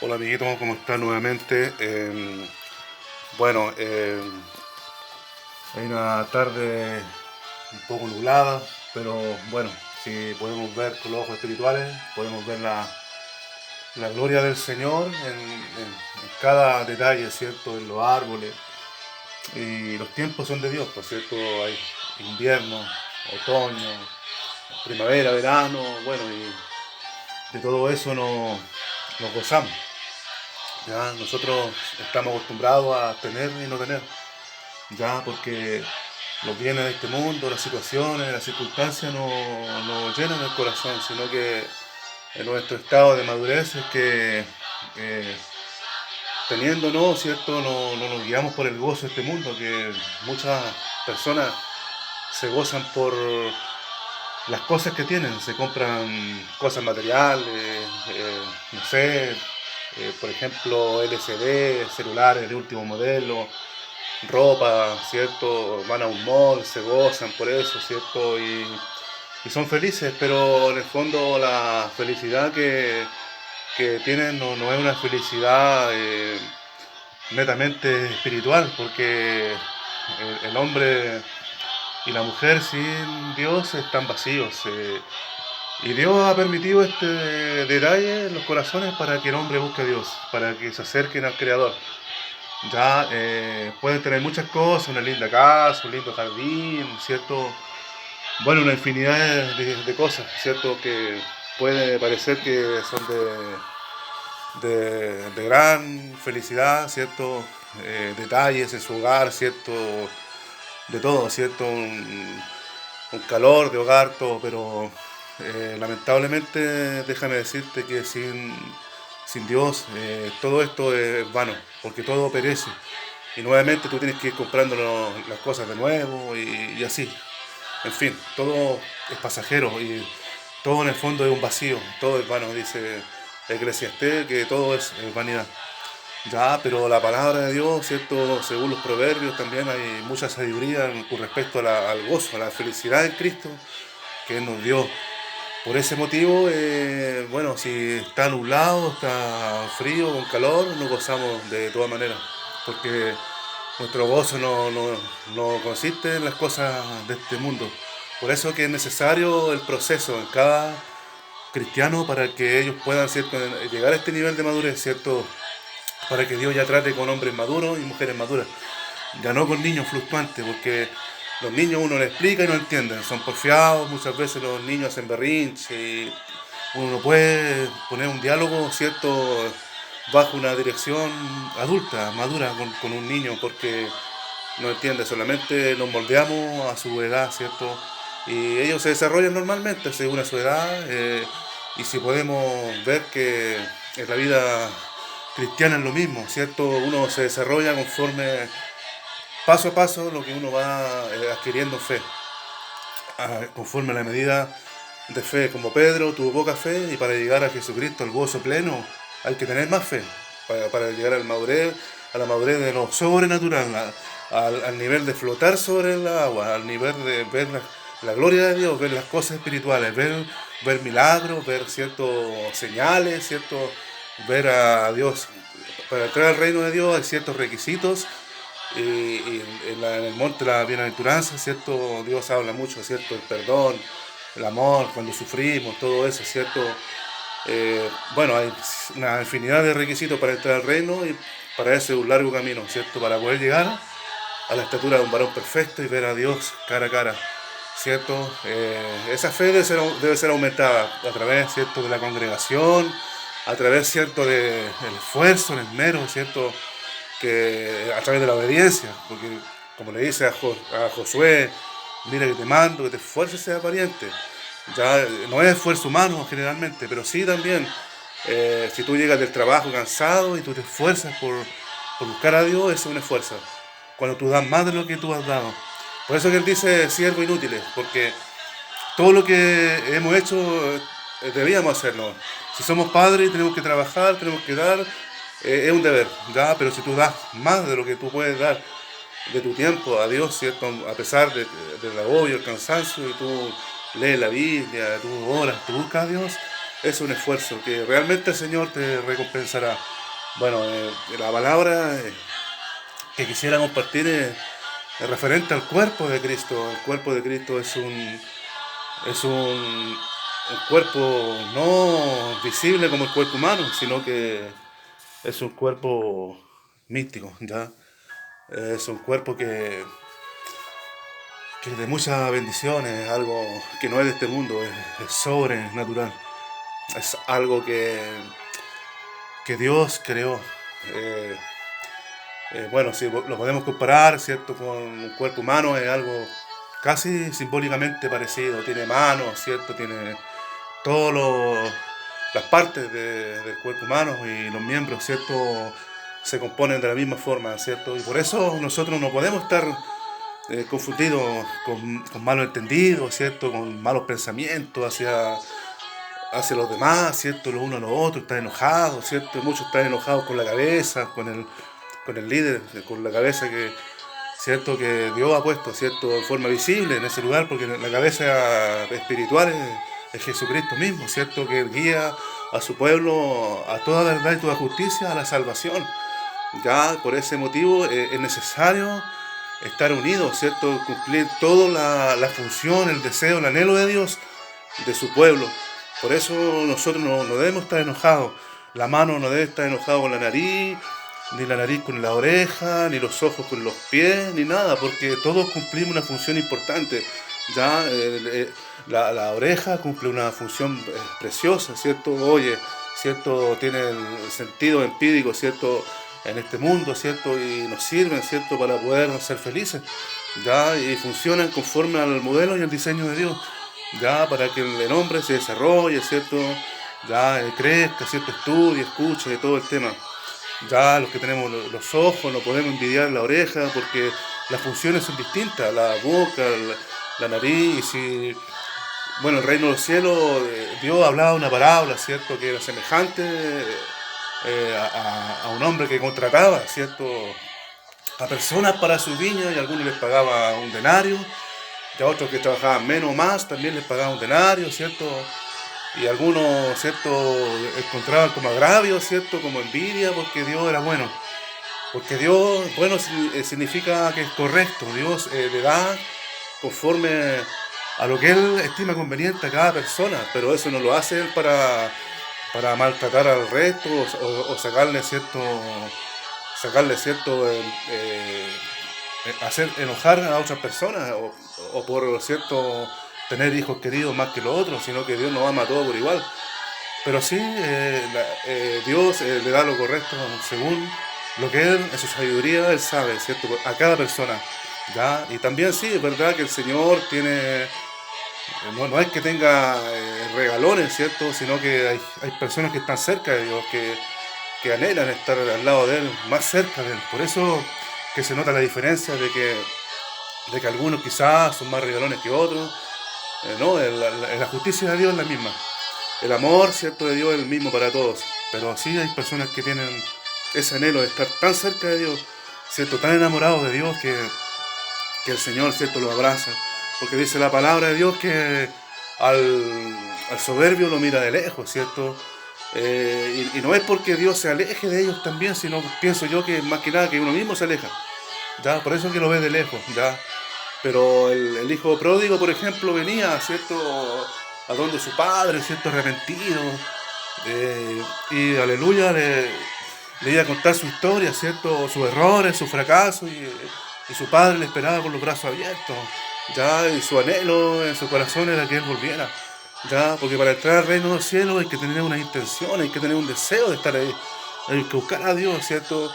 Hola amiguitos, ¿cómo están nuevamente? Bueno, hay una tarde un poco nublada, pero bueno, si podemos ver con los ojos espirituales, podemos ver la gloria del Señor en cada detalle, ¿cierto? En los árboles. Y los tiempos son de Dios, por cierto, hay invierno, otoño, primavera, verano, bueno, y de todo eso nos gozamos. Ya nosotros estamos acostumbrados a tener y no tener, ya porque los bienes de este mundo, las situaciones, las circunstancias no llenan el corazón, sino que en nuestro estado de madurez es que eh, teniéndonos, ¿cierto? No nos guiamos por el gozo de este mundo, que muchas personas se gozan por las cosas que tienen, se compran cosas materiales, no sé, por ejemplo, LCD, celulares de último modelo, ropa, ¿cierto? Van a un mall, se gozan por eso, ¿cierto? Y son felices, pero en el fondo la felicidad que tienen no es una felicidad netamente espiritual, porque el hombre y la mujer sin Dios están vacíos. Y Dios ha permitido este detalle en los corazones para que el hombre busque a Dios, para que se acerquen al Creador. Ya pueden tener muchas cosas, una linda casa, un lindo jardín, ¿cierto? Bueno, una infinidad de cosas, ¿cierto? Que puede parecer que son de gran felicidad, ¿cierto? Detalles en su hogar, ¿cierto? De todo, ¿cierto? Un calor de hogar, todo, pero lamentablemente déjame decirte que sin Dios todo esto es vano, porque todo perece. Y nuevamente tú tienes que ir comprando las cosas de nuevo y así. En fin, todo es pasajero y todo en el fondo es un vacío, todo es vano, dice Eclesiastés, que todo es vanidad. Ya, pero la palabra de Dios, ¿cierto? Según los proverbios también hay mucha sabiduría con respecto al gozo, a la felicidad en Cristo que Él nos dio. Por ese motivo, bueno, si está nublado, está frío, con calor, nos gozamos de todas maneras. Porque nuestro gozo no consiste en las cosas de este mundo. Por eso que es necesario el proceso en cada cristiano para que ellos puedan, ¿cierto?, llegar a este nivel de madurez, ¿cierto? Para que Dios ya trate con hombres maduros y mujeres maduras. Ya no con niños fluctuantes, porque los niños uno les explica y no entienden, son porfiados, muchas veces los niños hacen berrinche y uno no puede poner un diálogo, ¿cierto?, bajo una dirección adulta, madura con un niño, porque no entiende, solamente nos moldeamos a su edad, ¿cierto? Y ellos se desarrollan normalmente según a su edad, y si podemos ver que en la vida cristiana es lo mismo, ¿cierto? Uno se desarrolla conforme paso a paso lo que uno va adquiriendo fe, conforme a la medida de fe, como Pedro tuvo poca fe y para llegar a Jesucristo, al gozo pleno, hay que tener más fe, para llegar a la madurez de lo sobrenatural, al nivel de flotar sobre el agua, al nivel de ver la gloria de Dios, ver las cosas espirituales, ver milagros, ver ciertos señales, cierto, ver a Dios. Para entrar al reino de Dios hay ciertos requisitos y en el monte de la bienaventuranza, ¿cierto? Dios habla mucho, ¿cierto? El perdón, el amor, cuando sufrimos, todo eso, ¿cierto? Bueno, hay una infinidad de requisitos para entrar al reino y para ese un largo camino, ¿cierto? Para poder llegar a la estatura de un varón perfecto y ver a Dios cara a cara, ¿cierto? Esa fe debe ser aumentada a través, ¿cierto?, de la congregación, a través, ¿cierto?, del esfuerzo, el esmero, ¿cierto?, que a través de la obediencia, porque como le dice a Josué, mira que te mando, que te esfuerces, sea valiente. Ya no es esfuerzo humano generalmente, pero sí también, si tú llegas del trabajo cansado y tú te esfuerzas por buscar a Dios, eso es un esfuerzo. Cuando tú das más de lo que tú has dado. Por eso que él dice siervos inútiles, porque todo lo que hemos hecho debíamos hacerlo. Si somos padres tenemos que trabajar, tenemos que dar, es un deber, ¿ya? Pero si tú das más de lo que tú puedes dar de tu tiempo a Dios, ¿cierto? A pesar del agobio, el cansancio, y tú lees la Biblia, tú oras, tú buscas a Dios, es un esfuerzo que realmente el Señor te recompensará. Bueno, la palabra que quisiera compartir es referente al cuerpo de Cristo. El cuerpo de Cristo es un cuerpo no visible como el cuerpo humano, sino que es un cuerpo místico, ¿ya? Es un cuerpo que de muchas bendiciones, algo que no es de este mundo, es sobrenatural. Es algo que Dios creó. Eh, bueno, si lo podemos comparar, ¿cierto? Con un cuerpo humano, es algo casi simbólicamente parecido. Tiene manos, ¿cierto? Tiene todas las partes del cuerpo humano y los miembros, ¿cierto? Se componen de la misma forma, ¿cierto? Y por eso nosotros no podemos estar confundidos con malos entendidos, ¿cierto? Con malos pensamientos hacia los demás, ¿cierto? Los unos a los otros, están enojados, ¿cierto? Muchos están enojados con la cabeza, con el líder, con la cabeza ¿cierto? Que Dios ha puesto, ¿cierto? En forma visible en ese lugar, porque la cabeza espiritual es Jesucristo mismo, ¿cierto? Que Él guía a su pueblo a toda verdad y toda justicia, a la salvación. Ya por ese motivo es necesario estar unidos, ¿cierto? Cumplir toda la función, el deseo, el anhelo de Dios, de su pueblo. Por eso nosotros no debemos estar enojados. La mano no debe estar enojada con la nariz, ni la nariz con la oreja, ni los ojos con los pies, ni nada, porque todos cumplimos una función importante. Ya la oreja cumple una función preciosa, ¿cierto? Oye, ¿cierto? Tiene el sentido empírico, ¿cierto? En este mundo, ¿cierto? Y nos sirven, ¿cierto? Para poder ser felices, ¿ya? Y funcionan conforme al modelo y al diseño de Dios, ¿ya? Para que el hombre se desarrolle, ¿cierto? Ya crezca, ¿cierto? Estudie, escuche, todo el tema. Ya los que tenemos los ojos no podemos envidiar la oreja porque las funciones son distintas, la boca, la nariz, y si, bueno, el reino de los cielos, Dios hablaba una parábola, ¿cierto? Que era semejante a un hombre que contrataba, ¿cierto? A personas para su viña y a algunos les pagaba un denario, y a otros que trabajaban menos o más también les pagaba un denario, ¿cierto? Y algunos, ¿cierto? Encontraban como agravio, ¿cierto? Como envidia, porque Dios era bueno. Porque Dios, bueno, significa que es correcto. Dios le da conforme a lo que Él estima conveniente a cada persona, pero eso no lo hace Él para maltratar al resto o sacarle cierto, hacer enojar a otras personas o por cierto tener hijos queridos más que los otros, sino que Dios nos ama a todos por igual. Pero sí, Dios le da lo correcto según lo que Él, en su sabiduría, Él sabe, ¿cierto? A cada persona, ¿ya? Y también sí, es verdad que el Señor tiene, no es que tenga regalones, ¿cierto? Sino que hay personas que están cerca de Dios, que anhelan estar al lado de Él, más cerca de Él. Por eso que se nota la diferencia de que algunos quizás son más regalones que otros. No, la justicia de Dios es la misma. El amor, ¿cierto? De Dios es el mismo para todos. Pero sí hay personas que tienen ese anhelo de estar tan cerca de Dios, ¿cierto? Tan enamorados de Dios que el Señor, ¿cierto? Los abraza. Porque dice la palabra de Dios que al soberbio lo mira de lejos, ¿cierto? Y no es porque Dios se aleje de ellos también, sino pienso yo que más que nada que uno mismo se aleja. ¿Ya? Por eso es que lo ve de lejos, ¿ya? Pero el hijo pródigo, por ejemplo, venía, ¿cierto? A donde su padre, ¿cierto? Arrepentido. Y aleluya, le iba a contar su historia, ¿cierto? Sus errores, sus fracasos. Y su padre le esperaba con los brazos abiertos. Ya, y su anhelo en su corazón era que él volviera. Ya, porque para entrar al reino del cielo hay que tener una intención, hay que tener un deseo de estar ahí. Hay que buscar a Dios, ¿cierto?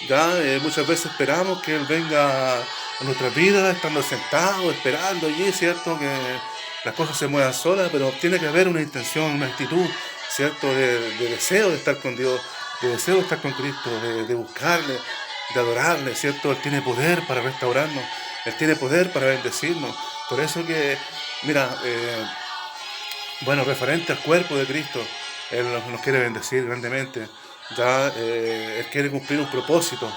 Ya, muchas veces esperamos que Él venga a nuestras vidas, estando sentados, esperando allí, ¿cierto? Que las cosas se muevan solas, pero tiene que haber una intención, una actitud, ¿cierto? De deseo de estar con Dios, de deseo de estar con Cristo, de buscarle, de adorarle, ¿cierto? Él tiene poder para restaurarnos, Él tiene poder para bendecirnos. Por eso que, mira, bueno, referente al cuerpo de Cristo, Él nos quiere bendecir grandemente. Ya Él quiere cumplir un propósito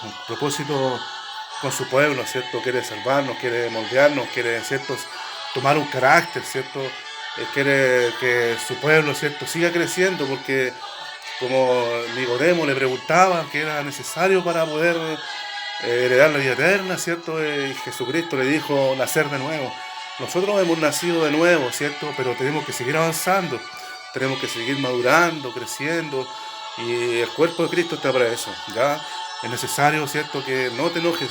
con su pueblo, ¿cierto? Quiere salvarnos, quiere moldearnos, quiere, ¿cierto? Tomar un carácter, ¿cierto? quiere que su pueblo, ¿cierto?, siga creciendo, porque como Nicodemo le preguntaba qué era necesario para poder heredar la vida eterna, ¿cierto? Y Jesucristo le dijo nacer de nuevo. Nosotros hemos nacido de nuevo, ¿cierto? Pero tenemos que seguir avanzando, tenemos que seguir madurando, creciendo, y el cuerpo de Cristo está para eso, ¿ya? Es necesario, ¿cierto?, que no te enojes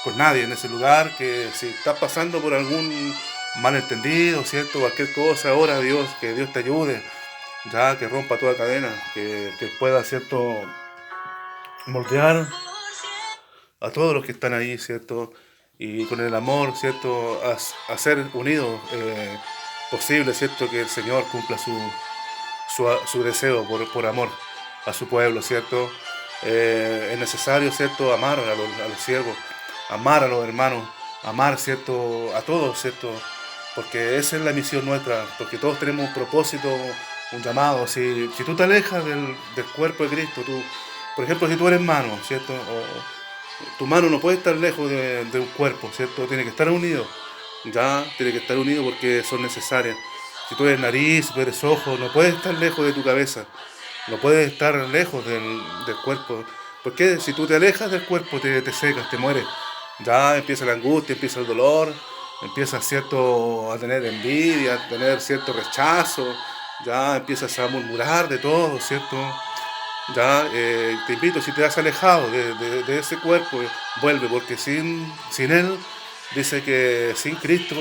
con nadie en ese lugar, que si estás pasando por algún malentendido, ¿cierto?, cualquier cosa, ahora Dios, que Dios te ayude, ya, que rompa toda cadena, que pueda, ¿cierto?, moldear a todos los que están ahí, ¿cierto? Y con el amor, ¿cierto?, a ser unidos, posible, ¿cierto?, que el Señor cumpla su deseo por amor a su pueblo, ¿cierto? Es necesario, ¿cierto?, amar a los siervos, amar a los hermanos, amar, ¿cierto?, a todos, ¿cierto? Porque esa es la misión nuestra, porque todos tenemos un propósito, un llamado. Si tú te alejas del cuerpo de Cristo, tú, por ejemplo, si tú eres mano, ¿cierto?, tu mano no puede estar lejos de un cuerpo, ¿cierto? Tiene que estar unido, ya, tiene que estar unido porque son necesarias. Si tú eres nariz, si tú eres ojo, no puedes estar lejos de tu cabeza, no puedes estar lejos del cuerpo. Porque si tú te alejas del cuerpo, te secas, te mueres. Ya empieza la angustia, empieza el dolor, empiezas, ¿cierto?, a tener envidia, a tener cierto rechazo, ya empiezas a murmurar de todo, ¿cierto? Ya, te invito, si te has alejado de ese cuerpo, vuelve, porque sin Él, dice que sin Cristo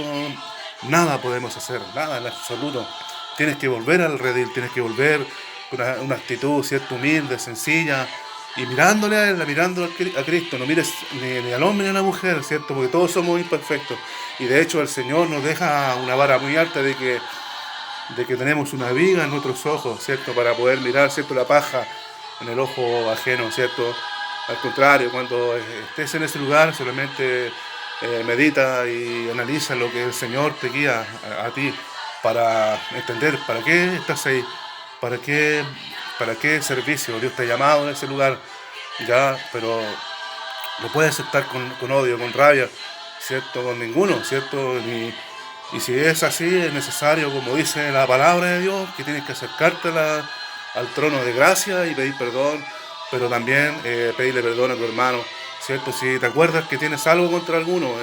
nada podemos hacer, nada en absoluto. Tienes que volver al redil, tienes que volver con una actitud, ¿cierto?, humilde, sencilla, y mirándole a Él, mirando a Cristo. No mires ni al hombre ni a la mujer, ¿cierto?, porque todos somos imperfectos. Y de hecho el Señor nos deja una vara muy alta de que tenemos una viga en nuestros ojos, ¿cierto?, para poder mirar, ¿cierto?, la paja en el ojo ajeno, ¿cierto? Al contrario, cuando estés en ese lugar, solamente medita y analiza lo que el Señor te guía a ti, para entender para qué estás ahí, para qué, para qué servicio Dios te ha llamado en ese lugar, ya, pero no puedes estar con odio, con rabia, ¿cierto? Con ninguno, ¿cierto? Y si es así, es necesario, como dice la palabra de Dios, que tienes que acercarte al trono de gracia y pedir perdón, pero también pedirle perdón a tu hermano, ¿cierto? Si te acuerdas que tienes algo contra alguno,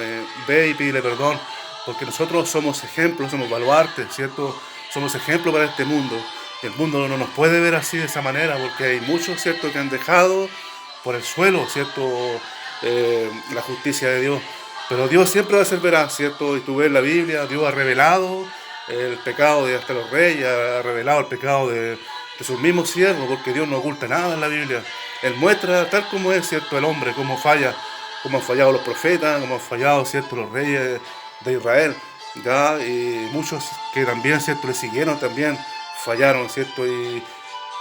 ve y pídele perdón, porque nosotros somos ejemplos, somos baluartes, ¿cierto? Somos ejemplos para este mundo. El mundo no nos puede ver así, de esa manera, porque hay muchos, ¿cierto?, que han dejado por el suelo, ¿cierto?, la justicia de Dios. Pero Dios siempre va a ser veraz, ¿cierto? Y tú ves la Biblia, Dios ha revelado el pecado de hasta los reyes, ha revelado el pecado de sus mismos siervos, porque Dios no oculta nada en la Biblia. Él muestra tal como es, ¿cierto?, el hombre, cómo falla, cómo han fallado los profetas, cómo han fallado, ¿cierto?, los reyes de Israel, ¿ya? Y muchos que también, ¿cierto?, le siguieron también fallaron, ¿cierto? Y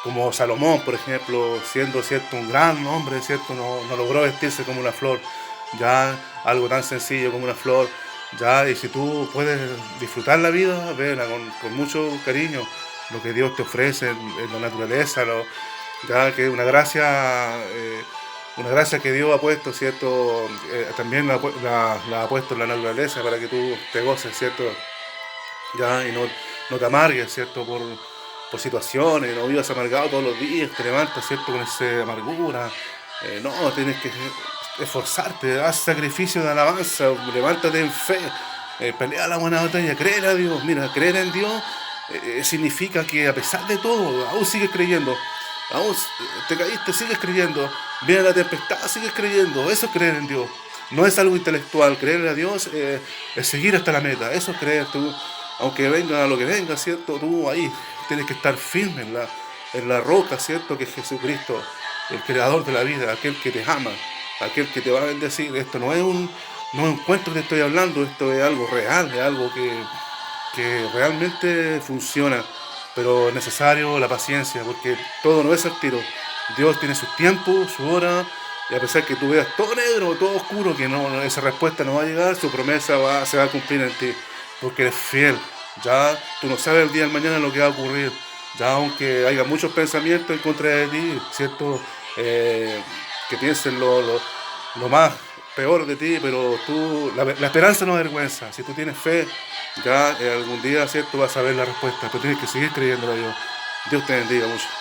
como Salomón, por ejemplo, siendo, ¿cierto?, un gran hombre, ¿cierto?, no logró vestirse como una flor, ya, algo tan sencillo como una flor, ya, y si tú puedes disfrutar la vida, vela con mucho cariño, lo que Dios te ofrece en la naturaleza, ya que es una gracia que Dios ha puesto, ¿cierto? También la ha puesto en la naturaleza para que tú te goces, ¿cierto? Ya, y no te amargues, ¿cierto? Por situaciones, no vivas amargado todos los días, te levantas, ¿cierto?, con esa amargura. No, tienes que esforzarte, haz sacrificio de alabanza, levántate en fe, pelea la buena batalla, creer a Dios. Mira, creer en Dios significa que a pesar de todo, aún sigues creyendo, aún te caíste, sigues creyendo, viene la tempestad, sigues creyendo. Eso es creer en Dios. No es algo intelectual, creer a Dios es seguir hasta la meta, eso es creer tú. Aunque venga lo que venga, ¿cierto? Tú ahí tienes que estar firme en la roca, ¿cierto?, que es Jesucristo, el creador de la vida, aquel que te ama, aquel que te va a bendecir. Esto no es un cuento que te estoy hablando, esto es algo real, es algo que realmente funciona, pero es necesario la paciencia, porque todo no es al tiro. Dios tiene sus tiempos, su hora, y a pesar que tú veas todo negro, todo oscuro, que esa respuesta no va a llegar, su promesa se va a cumplir en ti, porque eres fiel. Ya tú no sabes el día de mañana lo que va a ocurrir, ya aunque haya muchos pensamientos en contra de ti, ¿cierto? Que piensen lo más peor de ti, pero tú, la esperanza no avergüenza. Si tú tienes fe, ya algún día, ¿cierto? Vas a ver la respuesta, pero tienes que seguir creyendo a Dios. Dios te bendiga mucho.